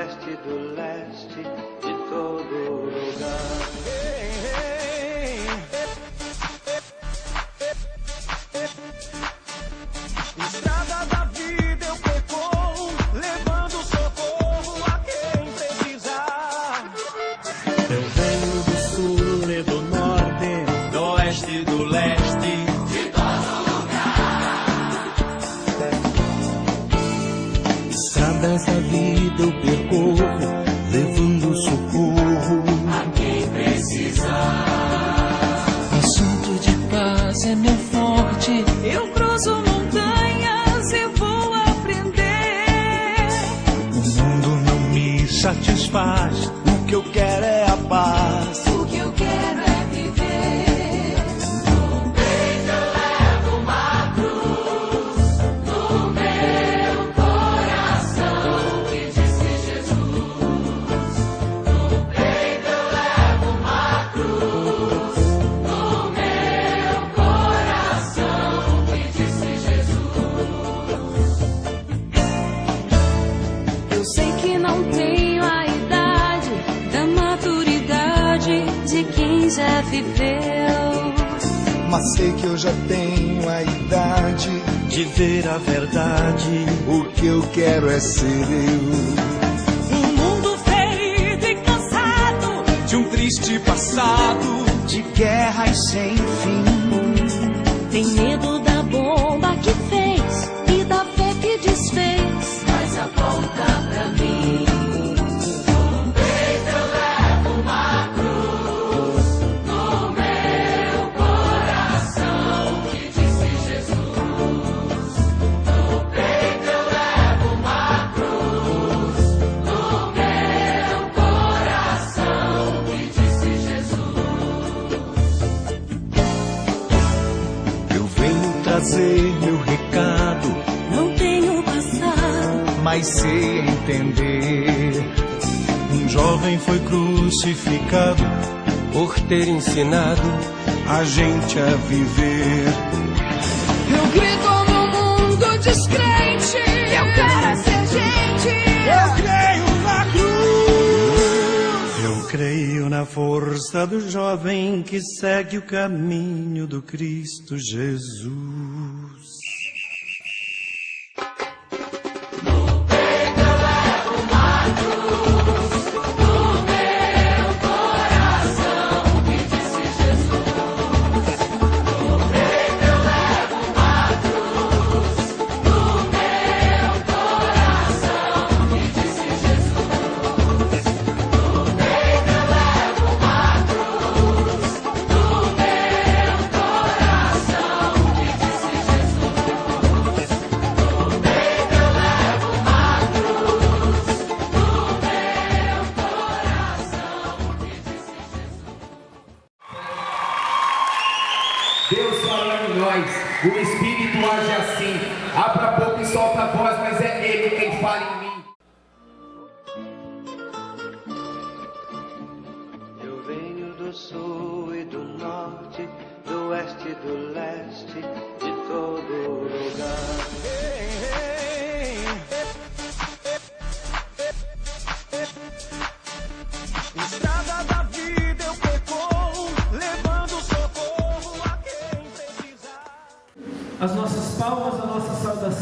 oeste e do leste, de todo lugar. Estrada da vida eu percorro, levando socorro a quem precisar. Eu venho do sul e do norte, do oeste e do leste, de todo lugar. Estradas da vida eu percorro, levando socorro a quem precisar. Assunto de paz é meu forte, eu cruzo montanhas e vou aprender. O mundo não me satisfaz, o que eu quero é a paz. O que eu quero é viver. No peito eu levo uma cruz, no meu coração que disse Jesus. No peito eu levo uma cruz, no meu coração que disse Jesus. Eu sei que não tenho a idade da maturidade de quem já viveu, Mas sei que eu já tenho a idade de ver a verdade. O que eu quero é ser eu. um mundo ferido e cansado De um triste passado, de guerras sem fim. tem medo da bomba que fez e da fé que desfez, Mas aponta pra mim. No peito eu levo uma cruz, no meu coração que disse Jesus. No peito eu levo uma cruz, no meu coração que disse Jesus. Eu venho trazer meu recado, não tenho passado, mas sei entender. Um jovem foi crucificado por ter ensinado A gente a viver. eu grito no mundo descrente, eu quero ser gente, Eu creio na cruz. Eu creio na força do jovem que segue o caminho do Cristo Jesus. No peito eu levo uma cruz, no meu coração que disse Jesus. No peito eu levo uma cruz, no meu coração que disse Jesus. No peito eu levo uma cruz, no meu coração que disse Jesus. No peito eu levo uma cruz, no meu coração que disse Jesus. Deus falando em nós, o Espírito age assim. Abra a boca e solta a voz, mas é Ele quem fala em mim. Eu venho do sul e do norte, do oeste e do leste, de todo lugar. Estrada da vida eu percorro, levando socorro a quem precisar. As nossas palmas, a nossa saudação